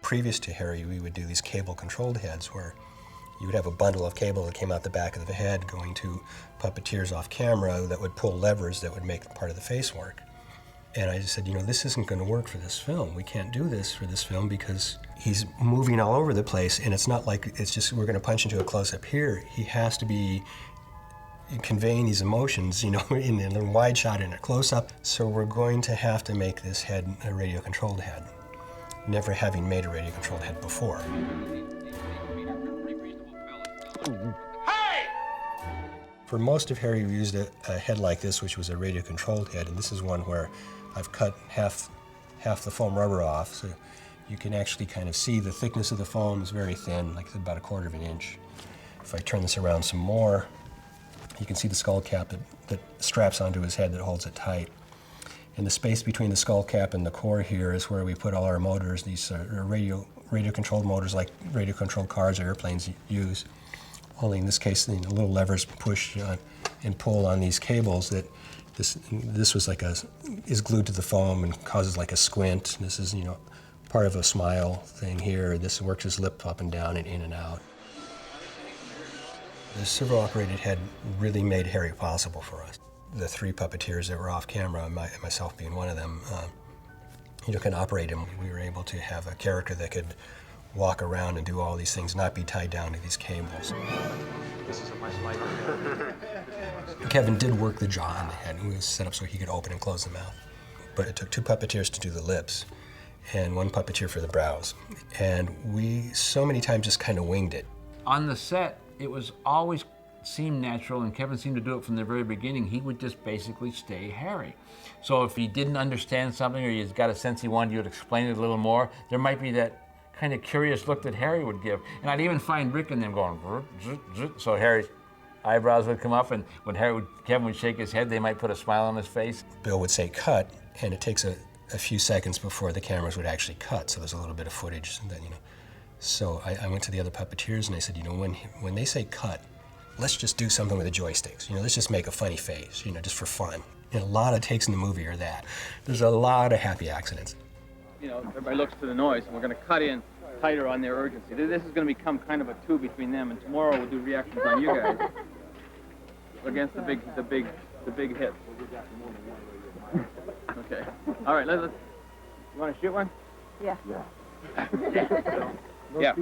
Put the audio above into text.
Previous to Harry, we would do these cable-controlled heads where you would have a bundle of cable that came out the back of the head going to puppeteers off camera that would pull levers that would make part of the face work. And I just said, you know, this isn't going to work for this film. We can't do this for this film because he's moving all over the place, and it's not like it's just we're going to punch into a close-up here. He has to be conveying these emotions, you know, in a wide shot and a close-up. So we're going to have to make this head a radio-controlled head, never having made a radio-controlled head before. Hey! For most of Harry, we used a head like this, which was a radio-controlled head, and this is one where I've cut half the foam rubber off, so you can actually kind of see the thickness of the foam is very thin, like about 1/4 of an inch. If I turn this around some more, you can see the skull cap that straps onto his head that holds it tight. And the space between the skull cap and the core here is where we put all our motors. These are radio-controlled motors like radio-controlled cars or airplanes use. Only in this case, the little levers push and pull on these cables that this was like is glued to the foam and causes like a squint. This is, you know, part of a smile thing here. This works his lip up and down and in and out. The servo-operated head really made Harry possible for us. The 3 puppeteers that were off camera, myself being one of them, you know, can operate him. We were able to have a character that could walk around and do all these things, not be tied down to these cables. This is a much lighter. Kevin did work the jaw on the head. It was set up so he could open and close the mouth. But it took 2 puppeteers to do the lips and 1 puppeteer for the brows. And we so many times just kind of winged it. On the set, it was always seemed natural, and Kevin seemed to do it from the very beginning. He would just basically stay Harry. So if he didn't understand something or you got a sense he wanted you to explain it a little more, there might be that kind of curious look that Harry would give. And I'd even find Rick and them going, zzz, zzz. So Harry's eyebrows would come up, and when Kevin would shake his head, they might put a smile on his face. Bill would say cut, and it takes a few seconds before the cameras would actually cut, so there's a little bit of footage that, you know. So I went to the other puppeteers and I said, you know, when they say cut, let's just do something with the joysticks. You know, let's just make a funny face, you know, just for fun. And a lot of takes in the movie are that. There's a lot of happy accidents. You know, everybody looks to the noise, and we're going to cut in tighter on their urgency. This is going to become kind of a 2 between them, and tomorrow we'll do reactions on you guys against the big hits. Okay. All right. Let's. You want to shoot one? Yeah. Yeah. Yeah.